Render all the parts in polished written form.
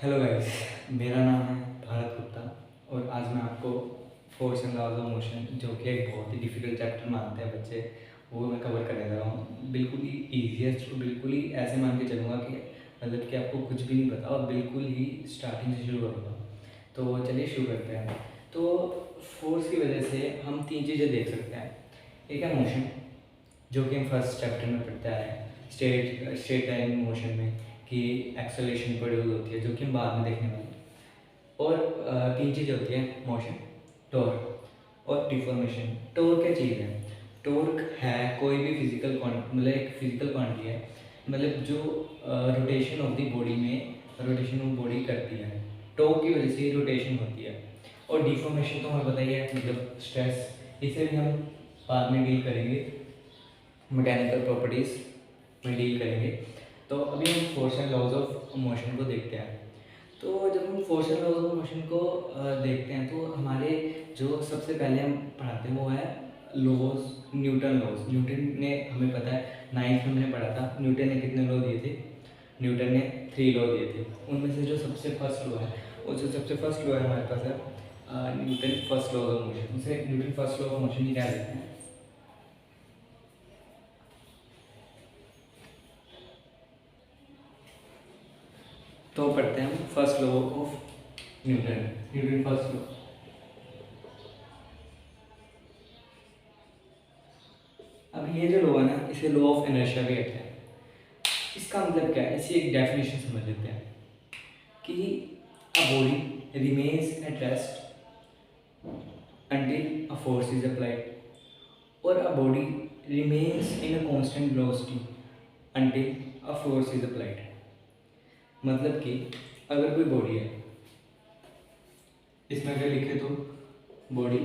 Hello guys, मेरा नाम है भारत गुप्ता और आज मैं आपको force and laws of motion, जो कि एक बहुत ही डिफिकल्ट चैप्टर मानते हैं बच्चे, वो मैं कवर करने जा रहा हूँ। बिल्कुल ही ईजीएस्ट और बिल्कुल ही ऐसे मान के चलूँगा कि मतलब कि आपको कुछ भी नहीं पता और बिल्कुल ही स्टार्टिंग से शुरू करूँगा। तो चलिए शुरू करते हैं। तो फोर्स की वजह से हम तीन चीज़ें देख सकते हैं। एक है मोशन, जो कि हम फर्स्ट चैप्टर में पढ़ते आए हैं, स्टेट टाइम मोशन में, कि एक्सेलरेशन प्रोड्यूस होती है, जो कि हम बाद में देखने वाले हैं। और तीन चीज़ें होती हैं, मोशन, टॉर्क और डिफॉर्मेशन। टॉर्क क्या चीज़ है? टॉर्क है कोई भी फिजिकल मतलब एक फिजिकल क्वांटिटी है, मतलब जो रोटेशन ऑफ द बॉडी में रोटेशन ऑफ बॉडी करती है। टॉर्क की वजह से रोटेशन होती है। और डिफॉर्मेशन तो हमें बताइए, मतलब स्ट्रेस, इसे भी हम बाद में डील करेंगे, मैकेनिकल प्रॉपर्टीज़ में डील करेंगे। तो अभी हम force and laws of motion को देखते हैं। तो जब हम force and laws of motion को देखते हैं तो हमारे जो सबसे पहले हम पढ़ाते हैं वो है लॉज, न्यूटन लॉज। न्यूटन ने, हमें पता है 9th में हमने पढ़ा था, न्यूटन ने कितने लॉ दिए थे? न्यूटन ने 3 लॉ दिए थे। उनमें से जो सबसे फर्स्ट लॉ है, और जो सबसे फर्स्ट लॉ है हमारे पास है Newton first law of motion. उसे Newton first law of motion ही क्या देते हैं? तो पढ़ते हैं हम first law of Newton, Newton first law. अब ये जो लॉ है ना, इसे लॉ ऑफ इनर्शिया भी कहते हैं। इसका मतलब क्या है? इसी एक डेफिनेशन समझ लेते हैं कि a body remains at rest until a force is applied, or a body remains in a constant velocity until a force is applied। मतलब कि अगर कोई बॉडी है, इसमें अगर लिखे तो body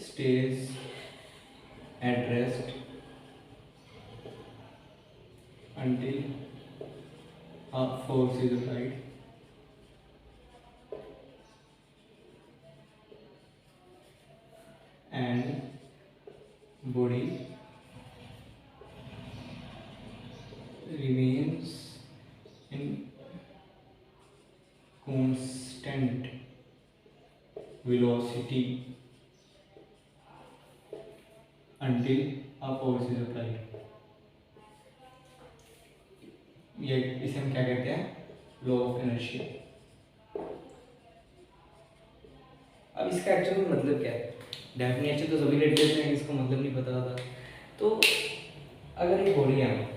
stays at rest until a force is applied, and body remains in constant velocity until a force is applied। ये इसे हम क्या कहते हैं? Law of inertia. अब इसका एक्चुअली मतलब क्या है? डेफिनेशन तो सभी रेट देते हैं, इसको मतलब नहीं पता होता। तो अगर ये बॉडी है,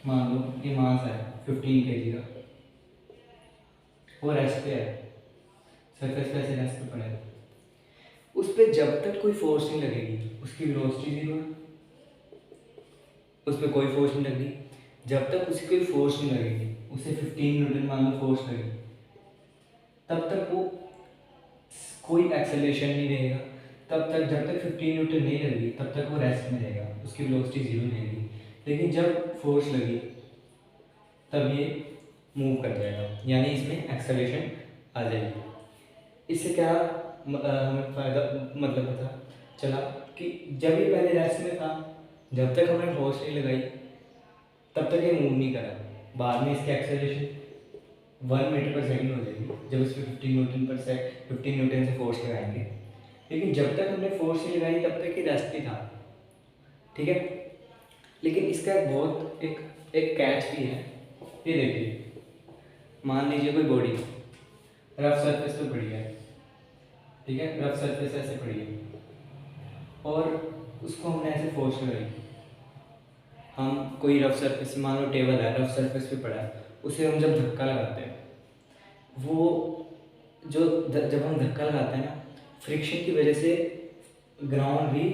मान लो ये मास है 15 kg का, वो रेस्ट पे है, सरफेस पे ऐसे रेस्ट पे पड़ा है, उस पर जब तक कोई फोर्स नहीं लगेगी उसकी वेलोसिटी जीरो है। उस पर कोई फोर्स नहीं लगेगी, जब तक उसकी कोई फोर्स नहीं लगेगी, उसे 15 न्यूटन मान लो फोर्स लगेगी, तब तक वो कोई एक्सेलरेशन नहीं रहेगा। तब तक जब तक 15 न्यूटन नहीं लगेगी तब तक वो रेस्ट में रहेगा, उसकी वेलोसिटी जीरो रहेगी। लेकिन जब फोर्स लगी तब ये मूव कर जाएगा, यानी इसमें एक्सेलरेशन आ जाएगी। इससे क्या हमें फ़ायदा मतलब पता चला कि जब ये पहले रेस्ट में था, जब तक हमने फोर्स नहीं लगाई तब तक ये मूव नहीं करा। बाद में इसकी एक्सेलरेशन 1 मीटर पर सेकंड हो जाएगी जब इस पर 15 न्यूटन से फोर्स लगाएंगे। लेकिन जब तक हमने फोर्स नहीं लगाई तब तक ये रेस्ट ही था, ठीक है। लेकिन इसका एक बहुत एक कैच भी है। ये देखिए, मान लीजिए कोई बॉडी रफ सरफेस पे पड़ी है, ठीक है, रफ सरफेस ऐसे पड़ी है और उसको हमने ऐसे फोर्स लगाई। हम कोई रफ सरफेस, मान लो टेबल है, रफ सरफेस पे पड़ा है, उसे हम जब धक्का लगाते हैं, वो जो जब हम धक्का लगाते हैं ना, फ्रिक्शन की वजह से ग्राउंड भी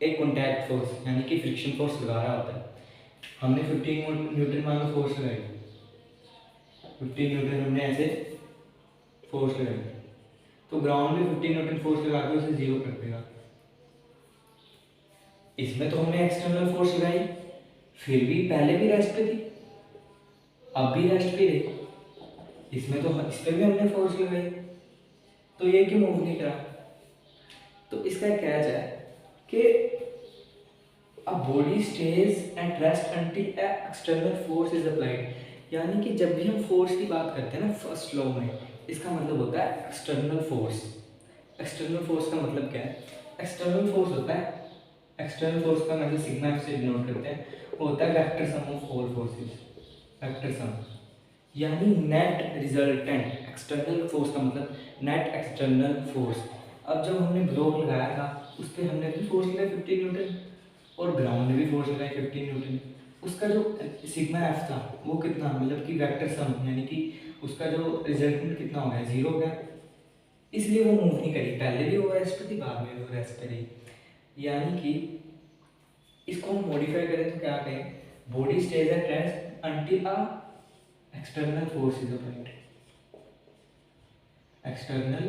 एक कॉन्टैक्ट फोर्स यानी कि फ्रिक्शन फोर्स लगा रहा होता है। हमने 15 न्यूटन मान लो फोर्स लगाई, 15 न्यूटन हमने ऐसे फोर्स लगाई, तो ग्राउंड में 15 न्यूटन फोर्स लगा के उसे जीरो कर देगा। इसमें तो हमने एक्सटर्नल फोर्स लगाई, फिर भी पहले भी रेस्ट पे थी, अब भी रेस्ट पे रही। इसमें तो इस पर भी हमने फोर्स लगाई, तो ये क्यों मूव नहीं करा? तो इसका कैच है कि a body stage at rest until A external force is applied. यानी कि जब भी हम फोर्स की बात करते हैं ना फर्स्ट लॉ में, इसका मतलब होता है एक्सटर्नल फोर्स। एक्सटर्नल फोर्स का मतलब क्या है? एक्सटर्नल फोर्स होता है, एक्सटर्नल फोर्स का मतलब सिग्मा एफ से डिनोट करते हैं, वो होता है vector sum of all forces, vector sum. यानी नेट रिजल्टेंट एक्सटर्नल फोर्स का मतलब नेट एक्सटर्नल फोर्स। अब जब हमने ब्लॉक लगाया था उस पर हमने भी फोर्स लगाया 15 न्यूटन, और ग्राउंड में भी फोर्स लगाया 15 न्यूटन। उसका जो सिग्मा एफ था वो कितना, मतलब कि वेक्टर सम, यानी कि उसका जो रिजल्टेंट कितना हो गया, 0 हो गया। इसलिए वो मूव नहीं करी, पहले भी वो रेस्ट पर थी, बाद में भी वो रेस्ट पर रही। यानी कि इसको हम मॉडिफाई करें तो क्या कहें, body stage at rest until a external force is applied, external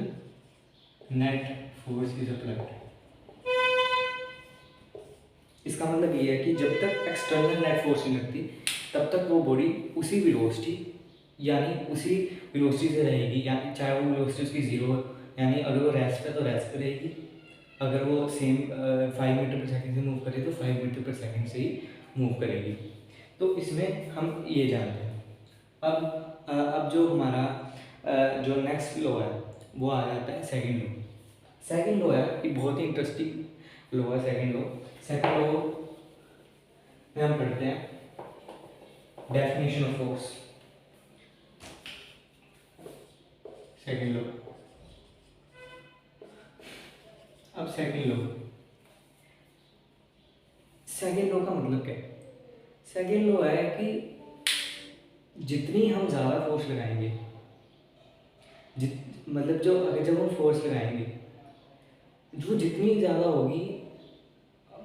net force is applied. इसका मतलब ये है कि जब तक एक्सटर्नल नेट फोर्स नहीं लगती तब तक वो बॉडी उसी वेलोसिटी, यानी उसी वेलोसिटी से रहेगी, यानी चाहे वो वेलोसिटी उसकी 0 हो, यानी अगर वो रेस्ट पे तो रेस्ट पे रहेगी, अगर वो सेम 5 मीटर पर सेकंड से मूव करे तो 5 मीटर पर सेकंड से ही मूव करेगी। तो इसमें हम ये जानते हैं। अब जो हमारा जो नेक्स्ट लॉ है वो आ जाता है सेकंड लॉ। सेकंड लॉ है कि बहुत ही इंटरेस्टिंग लॉ है सेकंड लॉ। सेकंड लॉ में हम पढ़ते हैं definition of force. Second law, अब सेकंड लॉ, सेकंड लॉ का मतलब क्या है? सेकंड लॉ है कि जितनी हम ज़्यादा फोर्स लगाएंगे, मतलब जो अगर जब हम फोर्स लगाएंगे जो जितनी ज़्यादा होगी,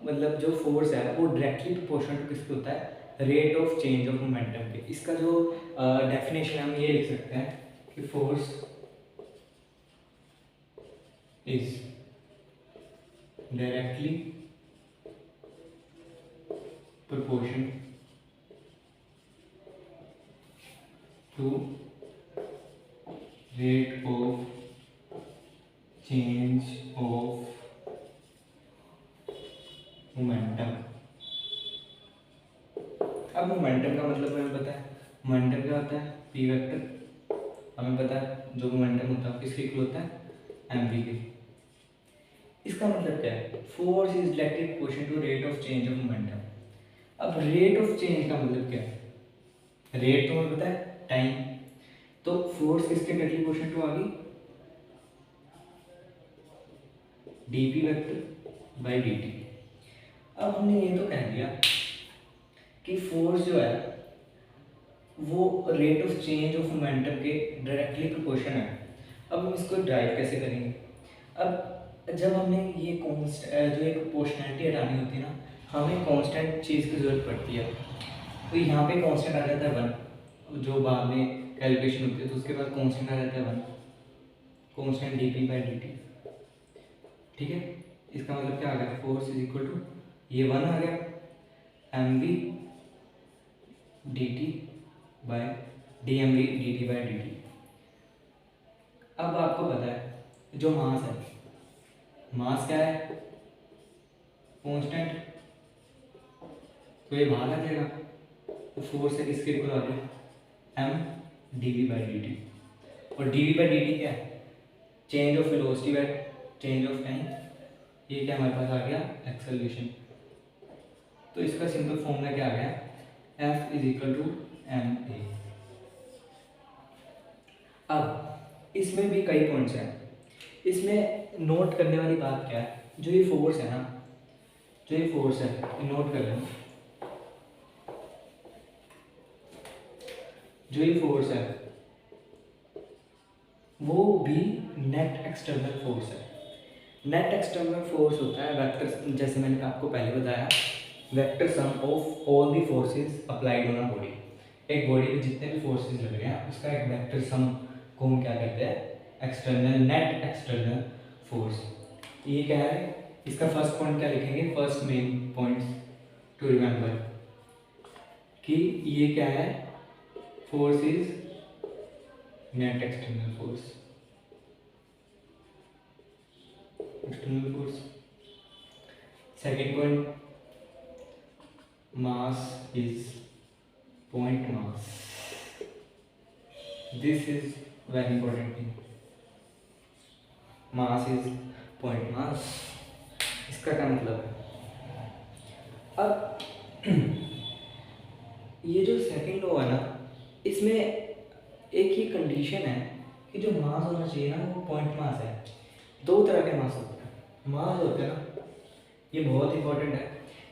मतलब जो फोर्स है वो डायरेक्टली प्रोपोर्शनल टू किसके होता है, rate of change of momentum के। इसका जो डेफिनेशन हम ये लिख सकते हैं कि force is directly proportion to rate of change of momentum. अब मोमेंटम का मतलब हमें पता है, मोमेंटम क्या होता है, पी वेक्टर। हमें पता है जो मोमेंटम होता है किसके इक्वल होता है, एम वी के। इसका मतलब क्या है, force is directly proportional to rate of change of momentum. अब रेट ऑफ चेंज का मतलब क्या है, रेट तो हमें पता है टाइम, तो फोर्स किसके डायरेक्टली प्रोपोर्शनल टू आ गई, D P vector by d t. अब हमने ये तो कह दिया कि फोर्स जो है वो rate of change of momentum के डायरेक्टली प्रोपोर्शन है। अब हम इसको ड्राइव कैसे करेंगे? अब जब हमने ये जो एक प्रोपोर्शनैलिटी हटानी होती है ना, हमें कांस्टेंट चीज़ की ज़रूरत पड़ती है। तो यहाँ पे कांस्टेंट आ जाता है 1, जो बाद में कैलकुलेशन होती है तो उसके बाद कांस्टेंट आ जाता है 1, constant D P by d T. ठीक है, इसका मतलब क्या आ गया, फोर्स इज इक्वल टू ये 1 आ गया m v d t by d m v d t by d t. अब आपको पता है जो मास है, मास क्या है, कांस्टेंट, तो ये बाहर आ जाएगा, तो फोर्स है किसके इक्वल आ गया, m d v by d t. और d v by d t क्या है, change of velocity by change of time. ये क्या हमारे पास आ गया, एक्सेलरेशन। तो इसका सिंपल फॉर्मूला क्या आ गया, F is equal to m a. अब इसमें भी कई पॉइंट्स हैं, इसमें नोट करने वाली बात क्या है, जो ये फोर्स है ना, जो ये फोर्स है नोट कर लेना, जो ये फोर्स है वो भी नेट एक्सटर्नल फोर्स है। नेट एक्सटर्नल फोर्स होता है वेक्टर, जैसे मैंने आपको पहले बताया, vector sum of all the forces applied on a body. एक बॉडी पे जितने भी फोर्सेस लग रहे हैं उसका एक वेक्टर सम को हम क्या कहते हैं, एक्सटर्नल, नेट एक्सटर्नल फोर्स। ये क्या है, इसका फर्स्ट पॉइंट क्या लिखेंगे, first main point two remember कि ये क्या है, force is net external force, external force. Second point, mass is point mass. This is very important thing. Mass is point mass. इसका क्या मतलब है? अब ये जो सेकंड लॉ है ना, इसमें एक ही कंडीशन है कि जो मास होना चाहिए ना वो पॉइंट मास है। दो तरह के मास होते हैं। मास होते हैं ना, ये बहुत इंपॉर्टेंट है,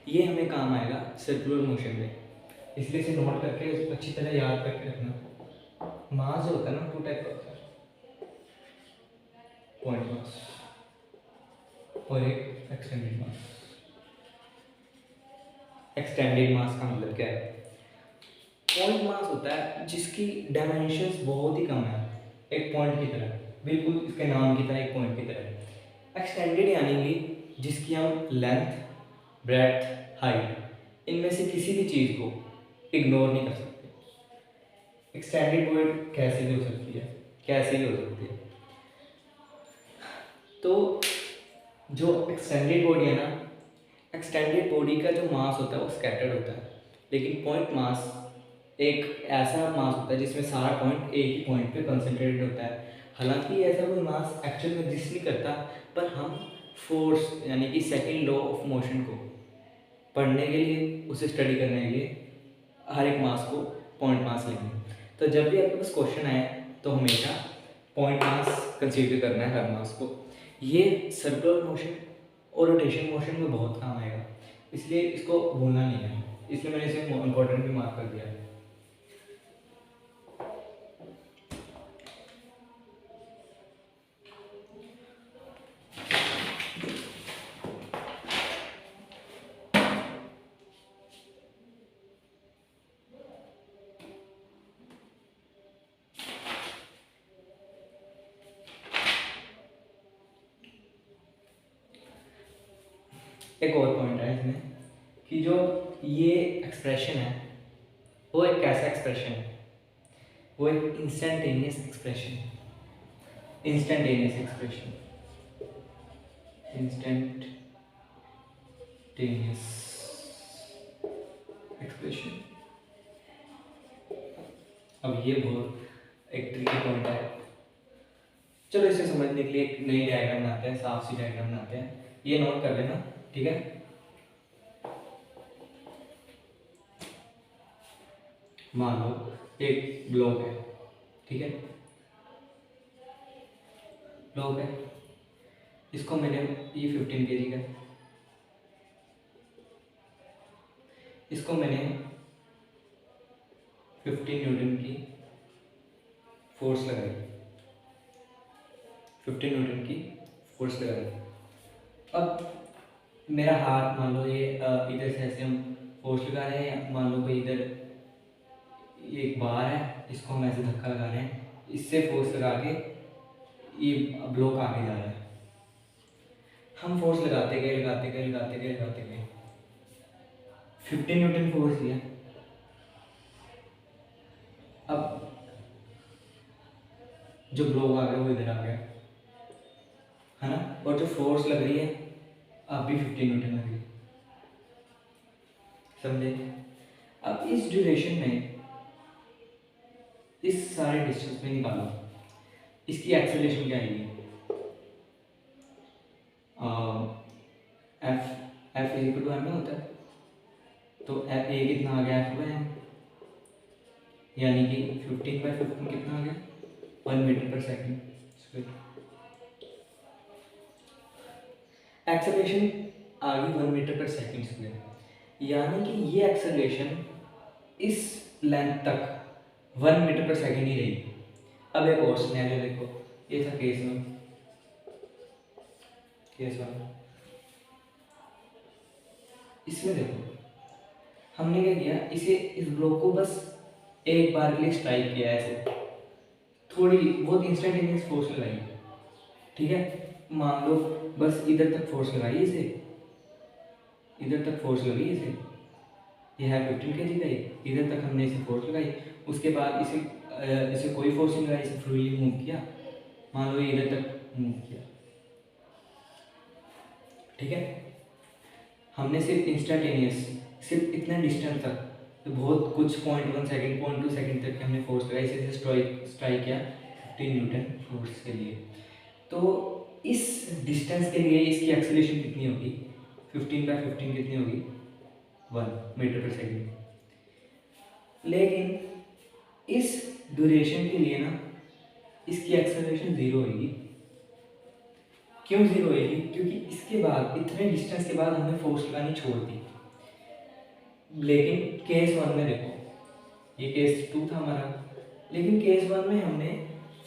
ये हमें काम आएगा सर्कुलर मोशन में, इसलिए इसे नोट करके अच्छी तरह याद करके रखना। मास जो होता है ना, टू टाइप का होता है, पॉइंट मास और एक एक्सटेंडेड मास। एक्सटेंडेड मास का मतलब क्या है? पॉइंट मास होता है जिसकी डायमेंशंस बहुत ही कम है, एक पॉइंट की तरह, बिल्कुल इसके नाम की तरह, एक पॉइंट की तरह। एक्सटेंडेड यानी कि जिसकी हम लेंथ, ब्रेड्थ, हाइट इनमें से किसी भी चीज़ को इग्नोर नहीं कर सकते। एक्सटेंडेड वर्ड कैसे भी हो सकती है, कैसे भी हो सकती है। तो जो एक्सटेंडेड बॉडी है ना, एक्सटेंडेड बॉडी का जो मास होता है वो स्कैटर्ड होता है, लेकिन पॉइंट मास एक ऐसा मास होता है जिसमें सारा पॉइंट एक ही पॉइंट पे कंसंट्रेटेड होता है। हालांकि ऐसा कोई मास एक्चुअल में एग्जिस्ट नहीं करता, पर हम फोर्स यानी कि सेकंड लॉ ऑफ मोशन को पढ़ने के लिए, उसे स्टडी करने के लिए हर एक मास को पॉइंट मास लेंगे। तो जब भी आपके पास क्वेश्चन आए तो हमेशा पॉइंट मास कंसीडर करना है हर मास को। ये सर्कुलर मोशन और रोटेशन मोशन में बहुत काम आएगा, इसलिए इसको भूलना नहीं है, इसलिए मैंने इसे इम्पोर्टेंट भी मार्क कर दिया है। एक और पॉइंट है इसमें कि जो ये एक्सप्रेशन है वो एक कैसा एक्सप्रेशन है, वो एक instantaneous expression, instantaneous expression, instantaneous expression. अब ये बहुत एक ट्रिकी पॉइंट है, चलो इसे समझने के लिए एक नई डायग्राम बनाते हैं, साफ सी डायग्राम बनाते हैं, ये नोट कर लेना, ठीक है। मान लो एक ब्लॉक है, ठीक है, ब्लॉक है, इसको मैंने, ये 15 kg का, इसको मैंने 15 न्यूटन की फोर्स लगाई, 15 न्यूटन की फोर्स लगाई। अब मेरा हाथ मान लो ये इधर से ऐसे हम फोर्स लगा रहे हैं, मान लो कोई इधर ये एक बार है, इसको हम ऐसे धक्का लगा रहे हैं, इससे फोर्स लगा के ये ब्लॉक आगे जा रहा है। हम फोर्स लगाते गए लगाते गए लगाते गए लगाते गए, 15 न्यूटन फोर्स दिया। अब जो ब्लॉक आ गया वो इधर आ गया, है ना, और जो फोर्स लग रही है अब भी 15 न्यूटन लग रही है, समझे। अब इस ड्यूरेशन में, इस सारे डिस्टेंस में निकालो इसकी एक्सेलरेशन क्या आएगी, F F equal to m में होता है, तो एफ ए कितना आ गया, एफ बाई एम, यानी कि 15/15 कितना आ गया, 1 मीटर पर सेकेंड स्क्वायर। एक्सेलरेशन आ गई 1 मीटर पर सेकेंड स्क्वायर, यानी कि ये एक्सेलरेशन इस लेंथ तक 1 मीटर पर सेकेंड ही रहेगी। अब एक और सिनेरियो देखो, ये था केस वन, केस वन, इसमें देखो हमने क्या किया, इसे, इस ब्लॉक को बस एक बार के लिए स्ट्राइक किया ऐसे, थोड़ी बहुत इंस्टेंटेनियस फोर्स लगाई, ठीक है। मान लो बस इधर तक फोर्स लगाई इसे, इधर तक फोर्स लगी इसे, ये है 15 kg का, इधर तक हमने इसे फोर्स लगाई, उसके बाद इसे कोई फोर्स नहीं लगाई, इसे फ्रीली मूव किया, मान लो इधर तक मूव किया, ठीक है। हमने सिर्फ इंस्टेंटेनियस सिर्फ इतना डिस्टेंस तक, तो बहुत कुछ 0.1 सेकंड 0.2 सेकंड तक हमने फोर्स लगाई, इसे स्ट्राइक किया 15 न्यूटन फोर्स के लिए। तो इस डिस्टेंस के लिए इसकी एक्सेलरेशन कितनी होगी, 15/15 कितनी होगी, 1 मीटर पर सेकंड। लेकिन इस ड्यूरेशन के लिए ना इसकी एक्सेलरेशन 0 होगी। क्यों 0 होगी, क्योंकि इसके बाद इतने डिस्टेंस के बाद हमने फोर्स लगानी छोड़ दी। लेकिन केस 1 में देखो, ये केस 2 था हमारा, लेकिन केस 1 में हमने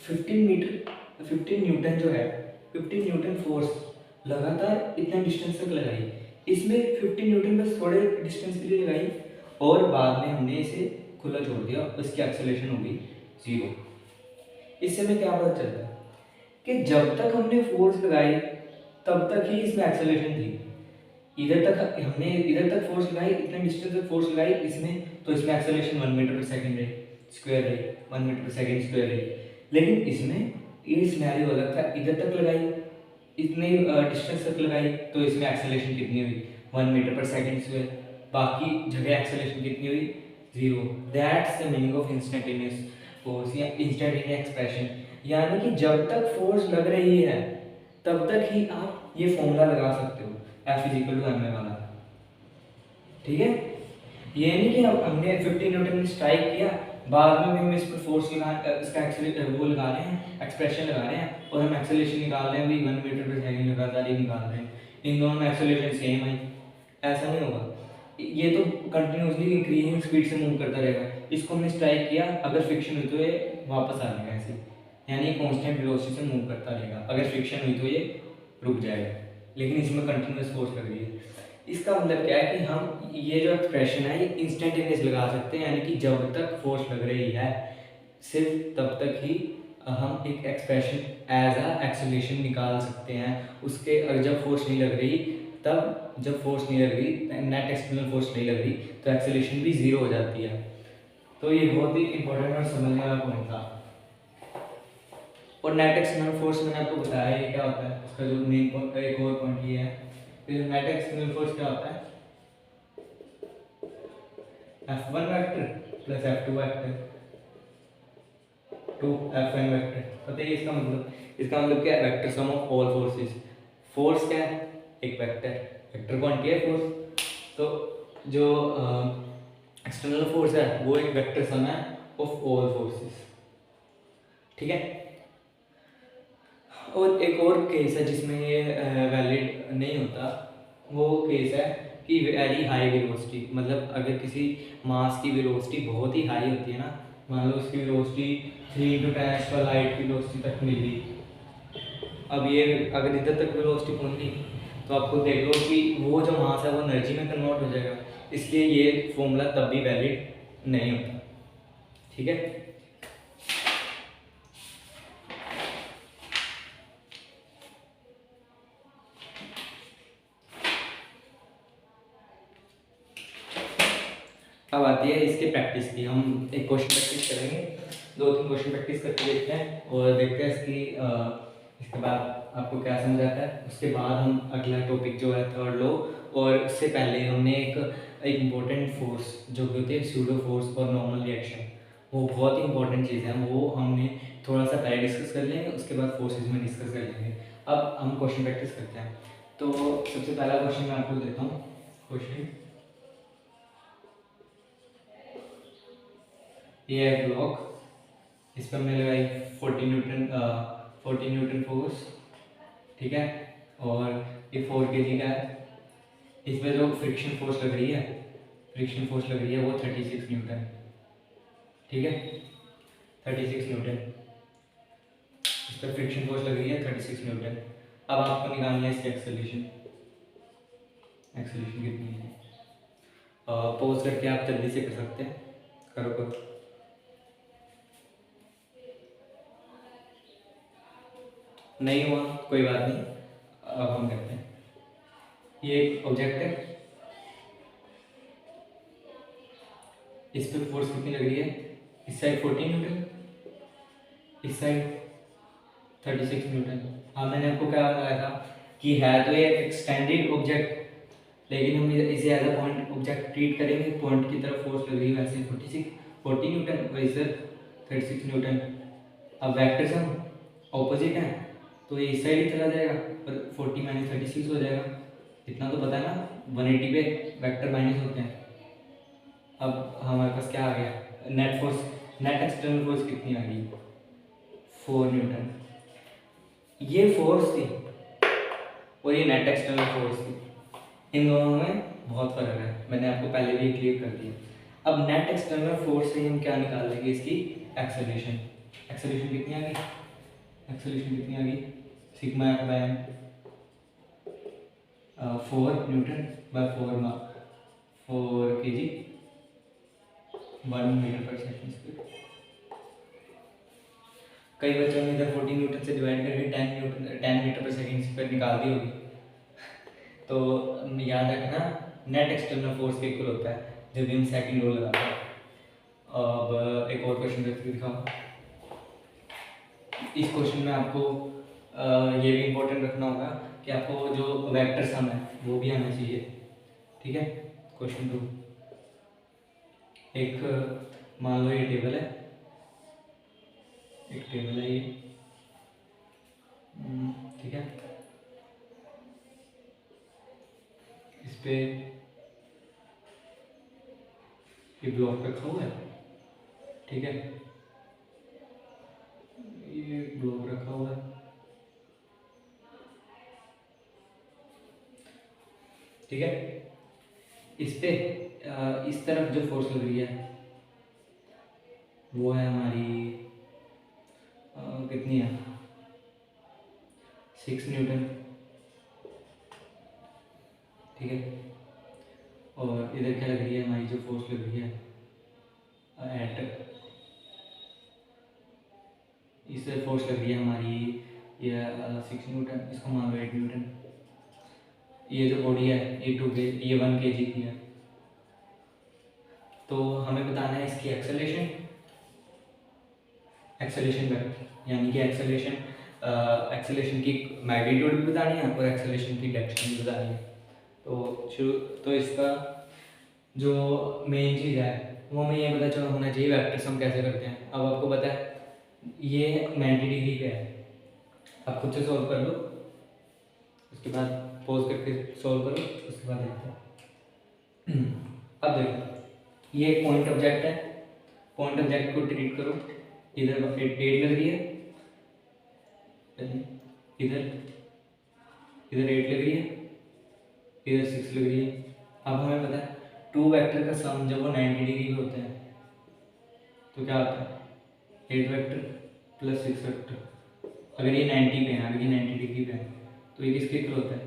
15 न्यूटन जो है 15 न्यूटन फोर्स लगातार इतना डिस्टेंस तक लगाई। इसमें 15 न्यूटन बस थोड़े डिस्टेंस के लिए लगाई और बाद में हमने इसे खुला छोड़ दिया, इसकी एक्सेलरेशन होगी 0। इससे हमें क्या पता चलता है कि जब तक हमने फोर्स लगाई तब तक ही इसमें एक्सेलरेशन थी। इधर तक हमने इधर तक फोर्स लगाई, इतने डिस्टेंस तक फोर्स लगाई इसमें, तो इसमें एक्सेलरेशन 1 मीटर पर सेकंड रही, स्क्वायर रही, 1 मीटर पर सेकंड स्क्वायर रही। लेकिन इसमें ये सिनेरियो अलग था, इधर तक लगाई, इतने डिस्टेंस तक लगाई, तो इसमें एक्सेलरेशन कितनी हुई, 1 मीटर पर सेकंड स्क्वायर। बाकी जगह एक्सेलरेशन कितनी हुई, 0। That's the meaning of instantaneous force या इंस्टेंटेनियस एक्सप्रेशन। यानी कि जब तक फोर्स लग रही है तब तक ही आप ये फॉर्मूला लगा सकते हो, F=ma वाला। ठीक है, ये नहीं कि हमने 15 न्यूटन में स्ट्राइक किया, बाद में हम इस पर फोर्स लगा, इसका वो लगा रहे हैं, एक्सप्रेशन लगा रहे हैं, और हम एक्सेलरेशन निकाल रहे हैं भाई 1 मीटर पर सेकंड लगातार ही निकाल रहे हैं, इन दोनों में एक्सेलरेशन सेम है। ऐसा नहीं होगा, ये तो कंटिन्यूसली इंक्रीजिंग स्पीड से मूव करता रहेगा। इसको हमने स्ट्राइक किया, अगर फ्रिक्शन हुई तो ये वापस आ जाएगा ऐसे, यानी कांस्टेंट वेलोसिटी से मूव करता रहेगा। अगर फ्रिक्शन हुई तो ये रुक जाएगा, लेकिन इसमें कंटिन्यूस फोर्स लग रही है। इसका मतलब क्या है कि हम ये जो एक्सप्रेशन है ये इंस्टेंटेनियस लगा सकते हैं, यानी कि जब तक फोर्स लग रही है सिर्फ तब तक ही हम एक एक्सप्रेशन एज अ एक्सेलरेशन निकाल सकते हैं। उसके जब फोर्स नहीं लग रही, तब जब फोर्स नहीं लग रही, नेट एक्सटर्नल फोर्स नहीं लग रही, तो एक्सेलरेशन भी 0 हो जाती है। तो ये बहुत ही इंपॉर्टेंट और समझने वाला पॉइंट था। और नेट एक्सटर्नल फोर्स मैंने आपको बताया ये क्या होता है, उसका जो मेन पॉइंट, एक और पॉइंट ये है कि नेट एक्सटर्नल फोर्स क्या होता है, F1 vector plus F2 vector to Fn vector. पता है इसका मतलब, इसका मतलब क्या है, vector sum of all forces. Force क्या है, एक वेक्टर, वेक्टर क्वांटिटी है फोर्स। तो जो एक्सटर्नल फोर्स है वो एक वेक्टर सम है ऑफ ऑल फोर्सेस। ठीक है, और एक और केस है जिसमें ये वैलिड नहीं होता, वो केस है कि वेरी हाई वेलोसिटी, मतलब अगर किसी मास की वेलोसिटी बहुत ही हाई होती है ना, मान लो उसकी वेलोसिटी 3 × 10 लाइट की वेलोसिटी तक मिली। अब ये अगर इधर तक वेलोसिटी पहुंची तो आपको देख लो कि वो जो मास है वो एनर्जी में कन्वर्ट हो जाएगा, इसलिए ये फॉर्मूला तब भी वैलिड नहीं होता। ठीक है, अब आती है इसके प्रैक्टिस की। हम एक क्वेश्चन प्रैक्टिस करेंगे, 2-3 क्वेश्चन प्रैक्टिस करके देखते हैं और देखते हैं इसकी इसके बाद आपको क्या समझ आता है। उसके बाद हम अगला टॉपिक जो है थर्ड लो, और उससे पहले हमने एक इम्पोर्टेंट फोर्स जो कि होती है सूडो फोर्स और नॉर्मल रिएक्शन, वो बहुत ही इंपॉर्टेंट चीज़ है, वो हमने थोड़ा सा पहले डिस्कस कर लेंगे, उसके बाद फोर्सेज में डिस्कस कर लेंगे। अब हम क्वेश्चन प्रैक्टिस करते हैं। तो सबसे पहला क्वेश्चन मैं आपको देता हूँ। क्वेश्चन ये है ब्लॉक, इस पर हमने लगाई 40 न्यूटन फोर्स। ठीक है, और ये 4 kg का है। इस पर जो फ्रिक्शन फोर्स लग रही है वो 36 न्यूटन। ठीक है, 36 न्यूटन इस पर फ्रिक्शन फोर्स लग रही है, 36 न्यूटन। अब आपको निकालना है इसकी एक्सेलरेशन कितनी है। पॉज करके आप जल्दी से कर सकते हैं, करो। नहीं हुआ कोई बात नहीं, अब हम करते हैं। ये एक ऑब्जेक्ट है, इस पर फोर्स कितनी लग रही है, इस साइड 14 न्यूटन, इस साइड 36 न्यूटन। हाँ, मैंने आपको क्या बताया था कि है तो ये एक्सटेंडेड ऑब्जेक्ट, लेकिन हम इसे as a point object treat करेंगे, पॉइंट की तरफ फोर्स लग रही है वैसे 40 न्यूटन और इधर 36 न्यूटन। अब वेक्टर सम ऑपोजिट है तो ये इस साइड ही चला जाएगा और 40 माइनस 36 हो जाएगा। इतना तो पता है ना, 180 पे वेक्टर माइनस होते हैं। अब हमारे पास क्या आ गया, net force, net external force कितनी आ गई, 4 न्यूटन। ये फोर्स थी और ये नेट एक्सटर्नल फोर्स थी, इन दोनों में बहुत फर्क है, मैंने आपको पहले भी क्लियर कर दिया। अब नेट एक्सटर्नल फोर्स से हम क्या निकाल लेंगे, इसकी एक्सेलरेशन। एक्सेलरेशन कितनी आ गई, एक्सेलरेशन कितनी आ गई, sigma F by m 4 newton by 4 kg 1 metre पर सेकंड स्क्वायर। कई बच्चों ने इधर 14 न्यूटन से डिवाइड करके 10 मीटर पर सेकंड स्क्वायर निकाल दी होगी। तो याद रखना नेट एक्सटर्नल फोर्स के इक्वल होता है जब भी हम सेकंड लो लगाते हैं। अब एक और क्वेश्चन करके दिखाओ। इस क्वेश्चन में आपको ये भी इम्पोर्टेंट रखना होगा कि आपको जो वेक्टर सम है वो भी आना चाहिए, ठीक है। क्वेश्चन 2, एक मान लो ये टेबल है, एक टेबल है ये, ठीक है। इस पे ये ब्लॉक रखा हुआ है, ठीक है, ये ब्लॉक रखा हुआ है, ठीक है। इस पे इस तरफ जो फोर्स लग रही है वो है हमारी कितनी है, 6 न्यूटन, ठीक है। और इधर क्या लग रही है, हमारी जो फोर्स लग रही है एट, इस फोर्स लग रही है हमारी ये 6 न्यूटन, इसको मान लो 8 न्यूटन। ये जो बॉडी है ये 1 kg की है। तो हमें बताना है इसकी एक्सेलरेशन, एक्सेलरेशन वेक्टर, यानी कि एक्सेलरेशन की मैग्नीट्यूड भी बतानी है और एक्सेलरेशन की डायरेक्शन भी बतानी है। तो इसका जो मेन चीज़ है वो हमें ये पता चल होना चाहिए वेक्टर सम कैसे करते हैं। अब आपको पता है ये 90 डिग्री पे है, आप खुद से सॉल्व कर लो, उसके बाद पॉज करके सॉल्व करो, उसके बाद देखते हैं। अब देखो ये एक पॉइंट ऑब्जेक्ट है, पॉइंट ऑब्जेक्ट को ट्रीट करो, इधर 8 लग रही है, इधर 8 लग रही है, इधर 6 लग रही है। अब हमें पता है 2 वेक्टर का सम जब वो 90 डिग्री पे होते हैं तो क्या होता है, 8 वेक्टर प्लस 6 वेक्टर। अगर ये 90 पे है, अगर ये 90 डिग्री पे है तो ये किसके इक्वल होता है,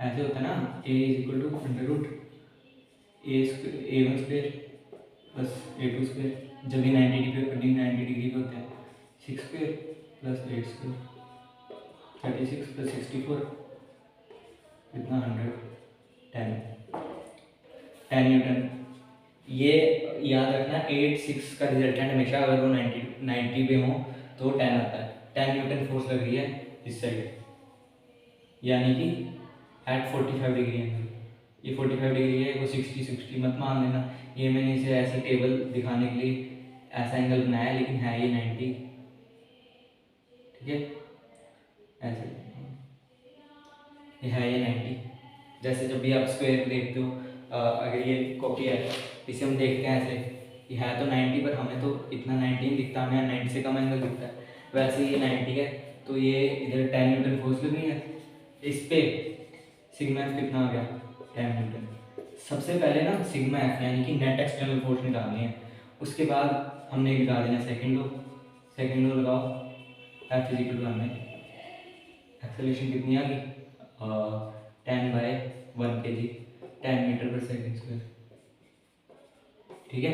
ऐसे होता है ना, a is equal to under root a1 square plus a2 square. जब ये 90 डिग्री पे होते हैं 6 स्क्वायर प्लस 8 स्क्वायर 36 प्लस 64 कितना 10 न्यूटन। ये याद रखना 8 6 का रिजल्टेंट हमेशा अगर वो 90 पे हो तो 10 आता है। 10 न्यूटन फोर्स लग रही है इस साइड, यानी कि एट 45 डिग्री एंगल। ये 45 डिग्री है, वो 60 मत मान लेना, ये मैंने इसे ऐसी टेबल दिखाने के लिए ऐसा एंगल बनाया, लेकिन है ये 90, ठीक है, ऐसे ये है ये 90। जैसे जब भी आप स्क्वायर देखते हो, अगर ये कॉपी है इसे हम देखते हैं ऐसे, ये है तो 90 पर हमें तो इतना 90 नहीं दिखता, हमें 90 से कम एंगल दिखता है, वैसे ये 90 है तो ये इधर 10 न्यूटन फोर्स लगी है। इस पे सिग्मा एफ कितना आ गया, 10 न्यूटन। सबसे पहले ना सिग्मा एफ यानी कि नेट एक्सटर्नल फोर्स निकालनी है, उसके बाद हमने निकाल देना सेकेंड लो लगाओ, एफ इज इक्वल टू हमने एक्सेलरेशन कितनी आ गई 10/1 kg 10 मीटर पर सेकेंड स्क्वायर, ठीक है।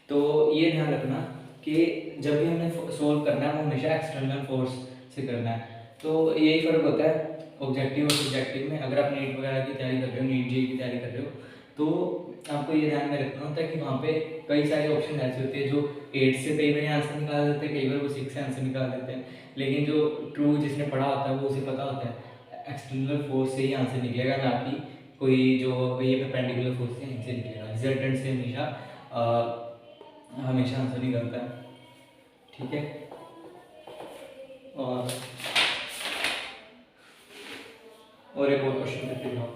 तो ये ध्यान रखना कि जब भी हमने सोल्व करना है वो हमेशा एक्सटर्नल फोर्स से करना है। तो यही फ़र्क होता है ऑब्जेक्टिव और सब्जेक्टिव में। अगर आप नीट वगैरह की तैयारी कर रहे हो, नीट जेईई की तैयारी कर रहे हो, तो आपको ये ध्यान में रखना होता है कि वहाँ पे कई सारे ऑप्शन ऐसे होते हैं जो 8 से कई बार आंसर निकाल देते हैं, कई बार वो 6 से आंसर निकाल देते हैं, लेकिन जो ट्रू जिसने पढ़ा होता है वो उसे पता होता है एक्सटर्नल फोर्स से ही आंसर निकलेगा, ना कि कोई जो ये परपेंडिकुलर फोर्स है इनसे निकलेगा। रिजल्टेंट से हमेशा आंसर निकलता है, ठीक है। और एक और क्वेश्चन करते हैं।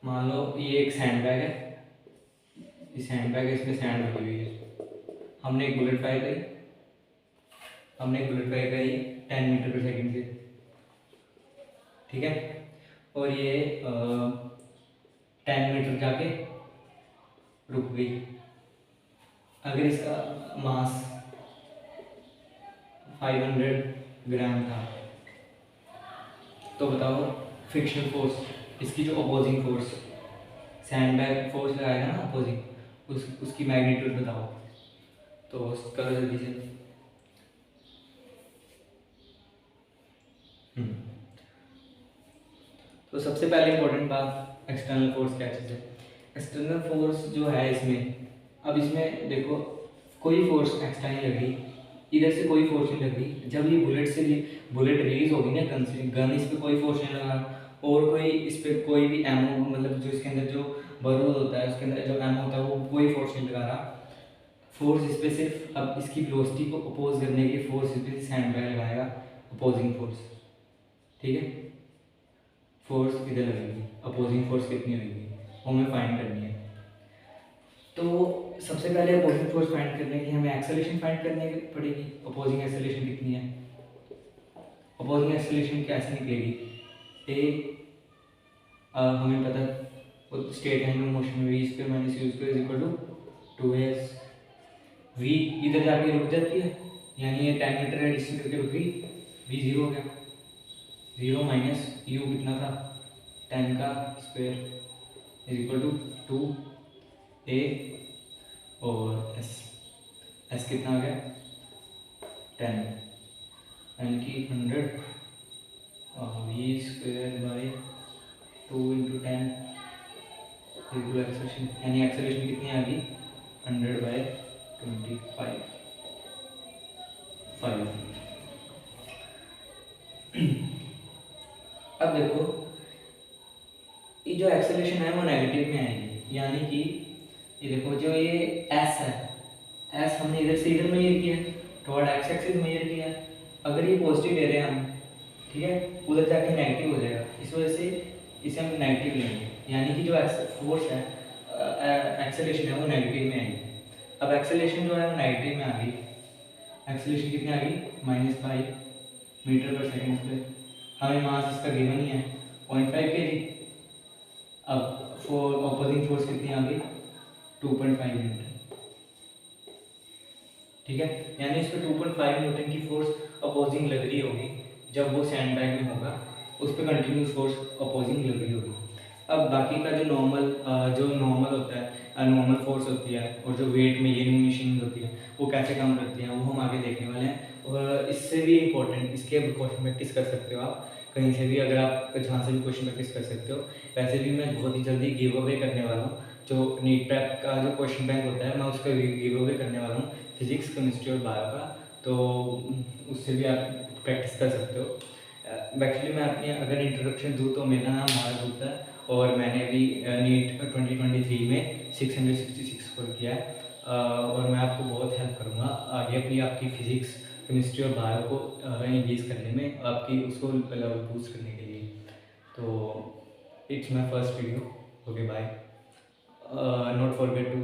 मान लो ये एक सैंड बैग है, ये सैंड बैग है, इसमें सैंड भरी हुई है। हमने एक बुलेट फायर करी 10 मीटर पर सेकंड से, ठीक है। और ये 10 मीटर जाके रुक गई। अगर इसका मास 500 ग्राम था, तो बताओ फ्रिक्शनल फोर्स, इसकी जो opposing force sand bag force लगाएगा ना अपोजिंग, उसकी मैग्नीट्यूड बताओ। तो करो जल्दी से। तो सबसे पहले इंपॉर्टेंट बात, एक्सटर्नल फोर्स क्या चीज़ है। एक्सटर्नल फोर्स जो है इसमें, अब इसमें देखो कोई फोर्स एक्स्ट्रा नहीं लग रही, इधर से कोई फोर्स नहीं लग रही। जब ये बुलेट रिलीज होगी ना गन से, गन इस पर कोई फोर्स नहीं लगा, और कोई इस पर कोई भी एमओ, मतलब जो इसके अंदर जो बारूद होता है उसके अंदर जो एमओ होता है वो कोई फोर्स नहीं लगा रहा। फोर्स इस पर सिर्फ अब इसकी वेलोसिटी को अपोज करने के लिए फोर्स इस पर सैंड बैग लगाएगा, अपोजिंग फोर्स, ठीक है। फोर्स इधर लगेगी, अपोजिंग फोर्स कितनी होगी वो हमें फाइंड करनी है। तो सबसे पहले अपोजिंग फोर्स फाइंड करने के लिए हमें एक्सेलरेशन फाइंड करने पड़ेगी। अपोजिंग एक्सेलरेशन कितनी है, अपोजिंग एक्सेलरेशन कैसे निकलेगी। हमें पता स्टेट एंगल मोशन में v square minus u square is equal to 2s। v इधर जाके रुक जाती है, यानी ये 10 मीटर है, डिस्टेंस करके रुक गई, v 0 हो गया। 0 माइनस u कितना था 10 का square is equal to 2a और s कितना आ गया 10, यानी कि 100 v square by 2 into 10 equal acceleration, यानी एक्सेलरेशन कितनी आ गई 100 बाई 25। अब देखो ये जो एक्सेलरेशन है वो नेगेटिव में आएगी, यानी कि ये देखो जो ये s है, s हमने इधर से इधर मेजर किया है, थोड़ा एक्स एक्सिस मेजर किया है। अगर ये पॉजिटिव ले रहे हैं हम, ठीक है, उधर जाके नेगेटिव हो जाएगा, इस वजह से इसे हम नेगेटिव लेंगे, यानी कि जो फोर्स है एक्सेलरेशन है वो नेगेटिव में आएगी। अब एक्सेलरेशन जो है वो नेगेटिव में आ गई, एक्सेलरेशन कितनी आ गई -5 मीटर पर सेकंड स्क्वायर। हमें मास इसका गिवन ही है 0.5 kg। अब ऑपोजिंग फोर्स कितनी आ गई 2.5 न्यूटन, ठीक है, यानी इस पर 2.5 न्यूटन की फोर्स अपोजिंग लग रही होगी। जब वो सैंड बैग में होगा उस पर कंटिन्यूस फोर्स अपोजिंग लग रही होगी। अब बाकी का जो नॉर्मल होता है, नॉर्मल फोर्स होती है, और जो वेट में ये मशीन होती है वो कैसे काम करती है वो हम आगे देखने वाले हैं। और इससे भी इम्पोर्टेंट, इसके क्वेश्चन प्रैक्टिस कर सकते हो आप कहीं से भी, अगर आप जहाँ से भी क्वेश्चन प्रैक्टिस कर सकते हो। वैसे भी मैं बहुत ही जल्दी गिव अवे करने वाला हूँ, जो नीट प्रैप का जो क्वेश्चन बैंक होता है मैं उसका गिव अवे करने वाला हूँ, फिजिक्स केमिस्ट्री और बायो का, तो उससे भी आप प्रैक्टिस कर सकते हो। एक्चुअली मैं अपनी अगर इंट्रोडक्शन दूँ तो मेरा नाम भारत गुप्ता है, और मैंने भी नीट 2023 में 666 स्कोर किया है। और मैं आपको बहुत हेल्प करूँगा आगे अपनी आपकी फिजिक्स केमिस्ट्री और बायो को इंक्रीज करने में, आपकी उसको लेवल बूस्ट करने के लिए। तो it's my first video, okay bye. Not forget to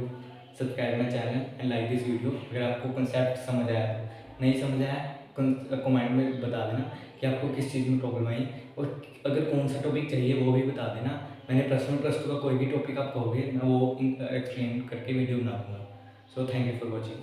subscribe my channel and like this video. अगर आपको कंसेप्ट समझ आया, तो नहीं समझ आया कमेंट में बता देना कि आपको किस चीज़ में प्रॉब्लम आई, और अगर कौन सा टॉपिक चाहिए वो भी बता देना। मैंने +1 +2 का कोई भी टॉपिक आप कहोगे मैं वो एक्सप्लेन करके वीडियो बना दूँगा। So thank you for watching.